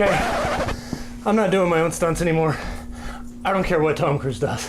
Okay, I'm not doing my own stunts anymore. I don't care what Tom Cruise does.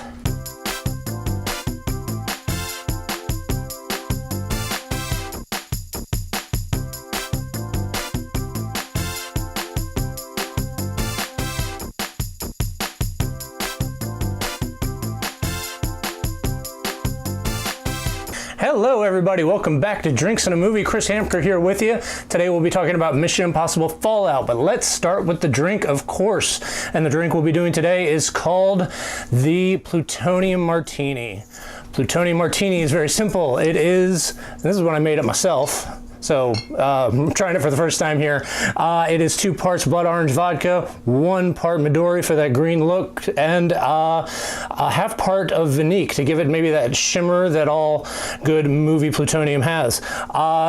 Hello everybody, welcome back to Drinks and a Movie. Chris Hamker here with you. Today we'll be talking about Mission Impossible Fallout, but let's start with the drink, of course. And the drink we'll be doing today is called the Plutonium Martini. Plutonium Martini is very simple. This is what I made it myself. So I'm trying it for the first time here. It is 2 parts Blood Orange Vodka, 1 part Midori for that green look, and a half part of Viniq to give it maybe that shimmer that all good movie plutonium has.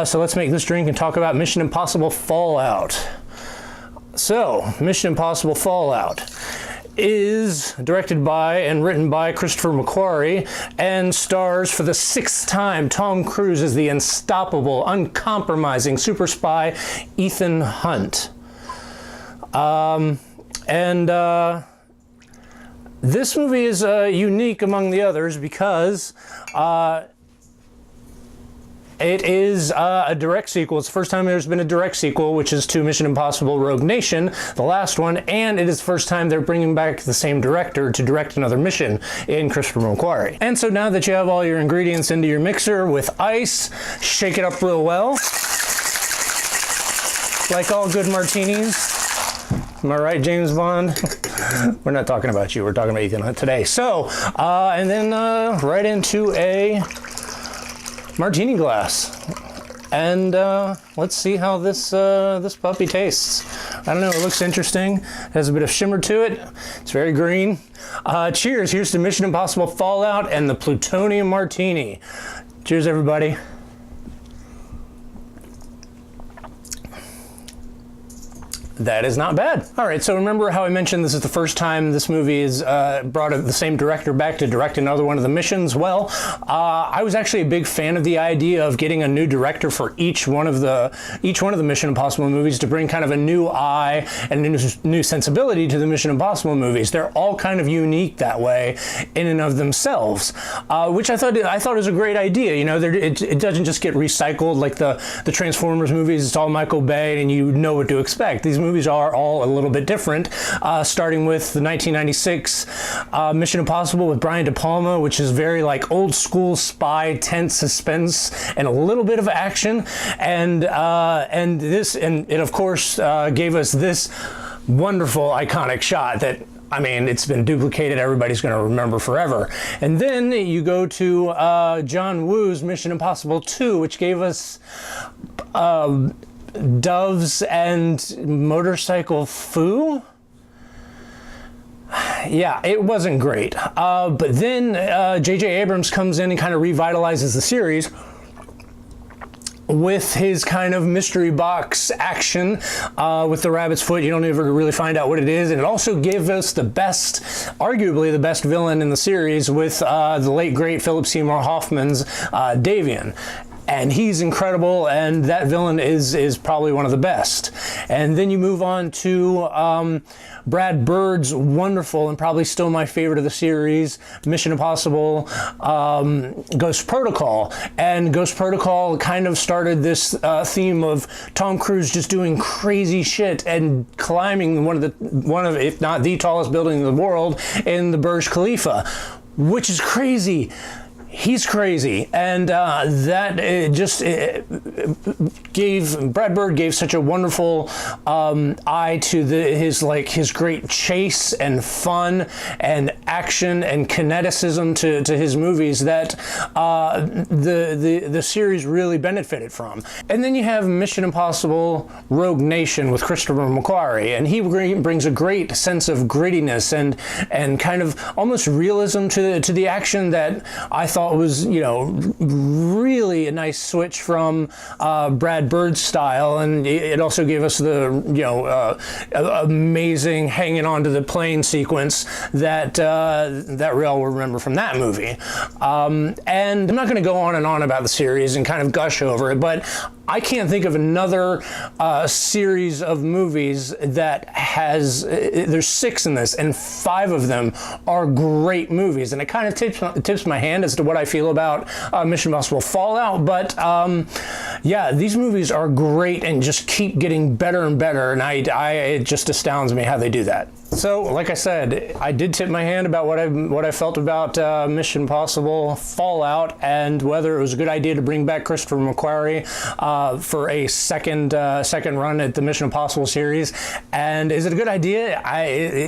So let's make this drink and talk about Mission Impossible Fallout. So, Mission Impossible Fallout is directed by and written by Christopher McQuarrie and stars for the 6th time Tom Cruise as the unstoppable, uncompromising super spy Ethan Hunt. This movie is unique among the others because it is a direct sequel. It's the first time there's been a direct sequel, which is to Mission Impossible Rogue Nation, the last one, and it is the first time they're bringing back the same director to direct another mission in Christopher McQuarrie. And so now that you have all your ingredients into your mixer with ice, shake it up real well. Like all good martinis. Am I right, James Bond? We're not talking about you, we're talking about Ethan Hunt today. So, and then right into a martini glass, and let's see how this puppy tastes. I don't know, it looks interesting. It has a bit of shimmer to it. It's very green. Cheers. Here's to Mission Impossible Fallout and the Plutonium Martini. Cheers, everybody. That is not bad. All right, so remember how I mentioned this is the first time this movie is brought the same director back to direct another one of the missions? Well, I was actually a big fan of the idea of getting a new director for each one of the Mission Impossible movies to bring kind of a new eye and a new sensibility to the Mission Impossible movies. They're all kind of unique that way in and of themselves, which I thought was a great idea. You know, it doesn't just get recycled like the Transformers movies. It's all Michael Bay and you know what to expect. These movies are all a little bit different, starting with the 1996 Mission Impossible with Brian De Palma, which is very like old school spy, tense suspense, and a little bit of action, and it of course gave us this wonderful iconic shot that, I mean, it's been duplicated. Everybody's going to remember forever. And then you go to John Woo's Mission Impossible 2, which gave us doves and motorcycle foo? Yeah, it wasn't great. But then J.J. Abrams comes in and kind of revitalizes the series with his kind of mystery box action with the rabbit's foot. You don't ever really find out what it is. And it also gave us arguably the best villain in the series with the late, great Philip Seymour Hoffman's Davian. And he's incredible, and that villain is probably one of the best. And then you move on to Brad Bird's wonderful and probably still my favorite of the series, Mission Impossible Ghost Protocol. And Ghost Protocol kind of started this theme of Tom Cruise just doing crazy shit and climbing one of if not the tallest building in the world in the Burj Khalifa, which is crazy. He's crazy, and Brad Bird gave such a wonderful eye to his great chase and fun and action and kineticism to his movies that the series really benefited from. And then you have Mission Impossible Rogue Nation with Christopher McQuarrie, and he brings a great sense of grittiness and kind of almost realism to the action that I thought was, you know, really a nice switch from Brad Bird's style, and it also gave us the, you know, amazing hanging onto the plane sequence that we all remember from that movie. And I'm not going to go on and on about the series and kind of gush over it, but I can't think of another series of movies that has, there's 6 in this, and 5 of them are great movies. And it kind of tips my hand as to what I feel about Mission Impossible Fallout. But yeah, these movies are great and just keep getting better and better. And it just astounds me how they do that. So, like I said, I did tip my hand about what I felt about Mission Impossible Fallout, and whether it was a good idea to bring back Christopher McQuarrie for a second run at the Mission Impossible series. And is it a good idea?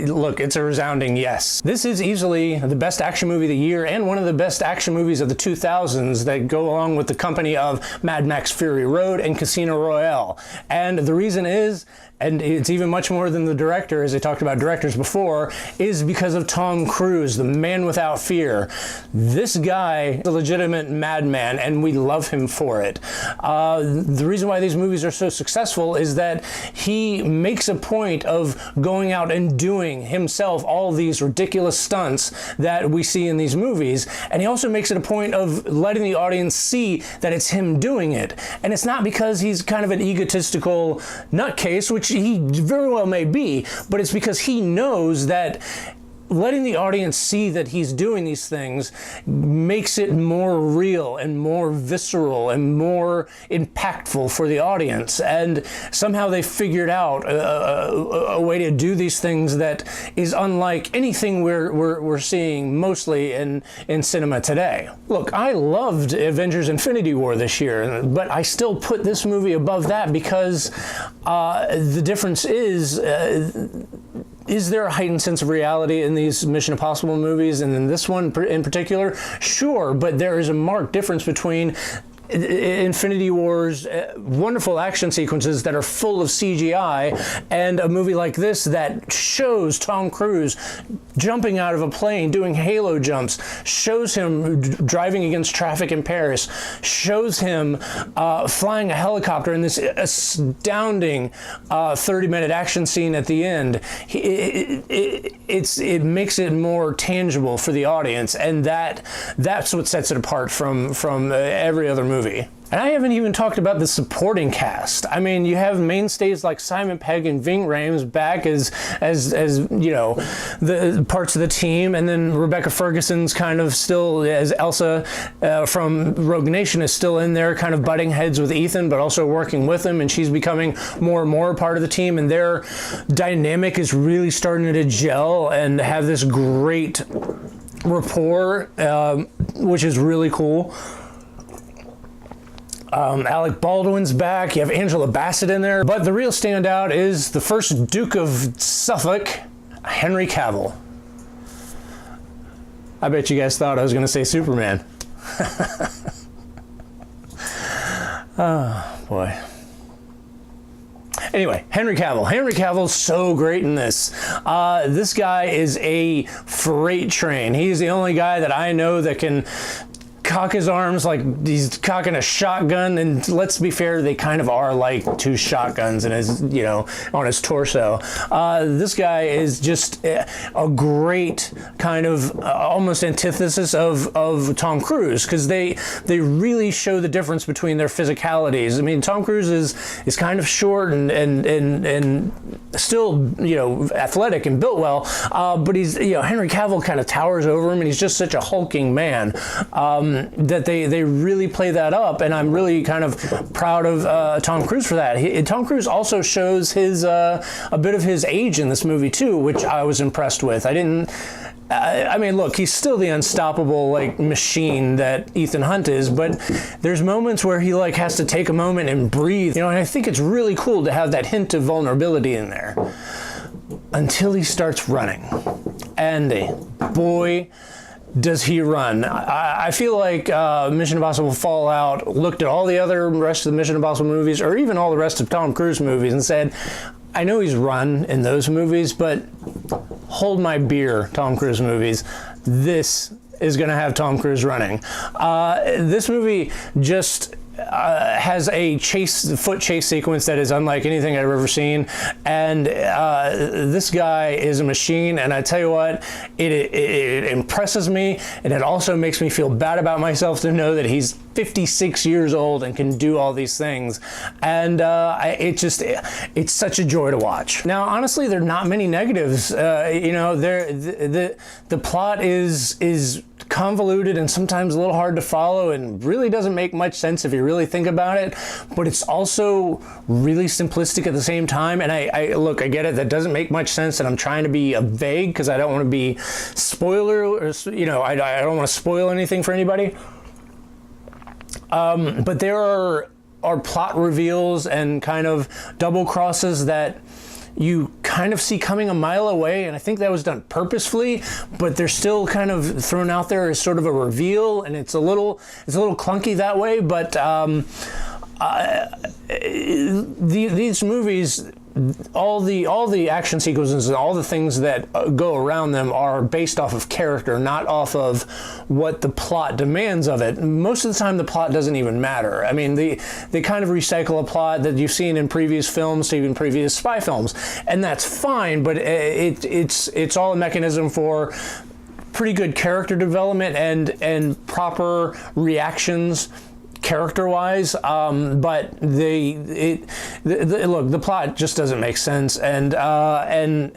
Look, it's a resounding yes. This is easily the best action movie of the year and one of the best action movies of the 2000s that go along with the company of Mad Max Fury Road and Casino Royale. And the reason is, and it's even much more than the director, as I talked about directors before, is because of Tom Cruise, the man without fear. This guy is a legitimate madman, and we love him for it. The reason why these movies are so successful is that he makes a point of going out and doing himself all these ridiculous stunts that we see in these movies, and he also makes it a point of letting the audience see that it's him doing it. And it's not because he's kind of an egotistical nutcase, which he very well may be, but it's because he knows that letting the audience see that he's doing these things makes it more real and more visceral and more impactful for the audience. And somehow they figured out a way to do these things that is unlike anything we're seeing mostly in cinema today. Look, I loved Avengers Infinity War this year, but I still put this movie above that because the difference is there a heightened sense of reality in these Mission Impossible movies, and in this one in particular? Sure, but there is a marked difference between Infinity War's wonderful action sequences that are full of CGI and a movie like this that shows Tom Cruise jumping out of a plane, doing halo jumps, shows him driving against traffic in Paris, shows him flying a helicopter in this astounding 30-minute action scene at the end. It makes it more tangible for the audience, and that's what sets it apart from every other movie. And I haven't even talked about the supporting cast. I mean, you have mainstays like Simon Pegg and Ving Rhames back as you know, the parts of the team, and then Rebecca Ferguson's kind of still as Elsa from Rogue Nation is still in there, kind of butting heads with Ethan, but also working with him, and she's becoming more and more a part of the team, and their dynamic is really starting to gel and have this great rapport, which is really cool. Alec Baldwin's back. You have Angela Bassett in there. But the real standout is the first Duke of Suffolk, Henry Cavill. I bet you guys thought I was going to say Superman. Oh, boy. Anyway, Henry Cavill. Henry Cavill's so great in this. This guy is a freight train. He's the only guy that I know that can cock his arms like he's cocking a shotgun, and let's be fair, they kind of are like 2 shotguns in his, you know, on his torso. This guy is just a great kind of almost antithesis of Tom Cruise, because they really show the difference between their physicalities. I mean, Tom Cruise is kind of short and still, you know, athletic and built well, but he's, you know, Henry Cavill kind of towers over him, and he's just such a hulking man. That they really play that up, and I'm really kind of proud of Tom Cruise for that. Tom Cruise also shows his a bit of his age in this movie too, which I was impressed with. I mean, look, he's still the unstoppable like machine that Ethan Hunt is, but there's moments where he like has to take a moment and breathe, you know, and I think it's really cool to have that hint of vulnerability in there until he starts running, and boy, does he run. I feel like Mission Impossible Fallout looked at all the rest of the Mission Impossible movies, or even all the rest of Tom Cruise movies, and said, I know he's run in those movies, but hold my beer, Tom Cruise movies. This is going to have Tom Cruise running. This movie just has a foot chase sequence that is unlike anything I've ever seen, and this guy is a machine. And I tell you what, it impresses me, and it also makes me feel bad about myself to know that he's 56 years old and can do all these things. And it's such a joy to watch. Now, honestly, there are not many negatives. The plot is convoluted and sometimes a little hard to follow and really doesn't make much sense if you really think about it, but it's also really simplistic at the same time. And I get it, that doesn't make much sense, and I'm trying to be vague because I don't want to be spoiler, or, I don't want to spoil anything for anybody. But there are plot reveals and kind of double crosses that you kind of see coming a mile away, and I think that was done purposefully, but they're still kind of thrown out there as sort of a reveal, and it's a little clunky that way. But these movies, all the action sequences and all the things that go around them are based off of character, not off of what the plot demands of it. Most of the time, the plot doesn't even matter. I mean, they kind of recycle a plot that you've seen in previous films, even previous spy films, and that's fine. But it's all a mechanism for pretty good character development and proper reactions character-wise, but the plot just doesn't make sense, and the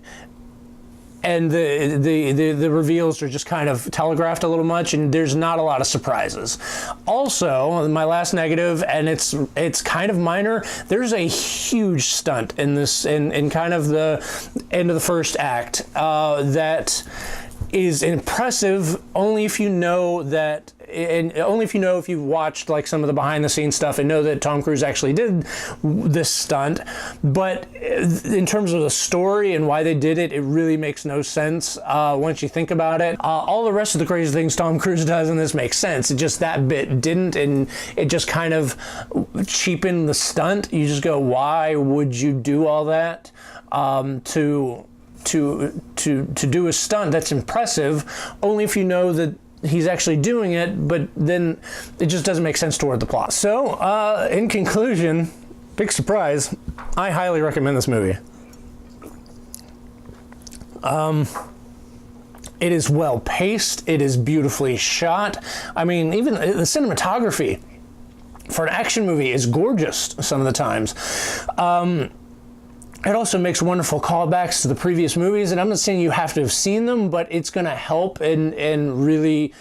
reveals are just kind of telegraphed a little much, and there's not a lot of surprises. Also, my last negative, and it's kind of minor, there's a huge stunt in this in kind of the end of the first act that is impressive only if you know that, and only if you know, if you've watched like some of the behind the scenes stuff and know that Tom Cruise actually did this stunt. But in terms of the story and why they did it, it really makes no sense once you think about it. All the rest of the crazy things Tom Cruise does in this makes sense. It just, that bit didn't, and it just kind of cheapened the stunt. You just go, why would you do all that to do a stunt that's impressive only if you know that he's actually doing it, but then it just doesn't make sense toward the plot. So, in conclusion, big surprise, I highly recommend this movie. It is well paced, it is beautifully shot. I mean, even the cinematography for an action movie is gorgeous some of the times. It also makes wonderful callbacks to the previous movies, and I'm not saying you have to have seen them, but it's going to help and really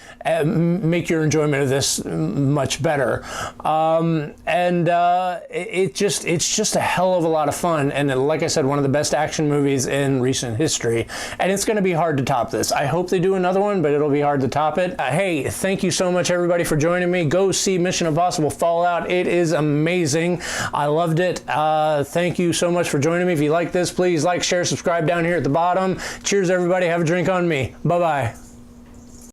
make your enjoyment of this much better. It's just a hell of a lot of fun, and like I said, one of the best action movies in recent history, and it's going to be hard to top this. I hope they do another one, but it'll be hard to top it. Hey, thank you so much, everybody, for joining me. Go see Mission Impossible Fallout. It is amazing. I loved it. Thank you so much for joining me. If you like this, please like, share, subscribe down here at the bottom. Cheers, everybody. Have a drink on me. Bye-bye.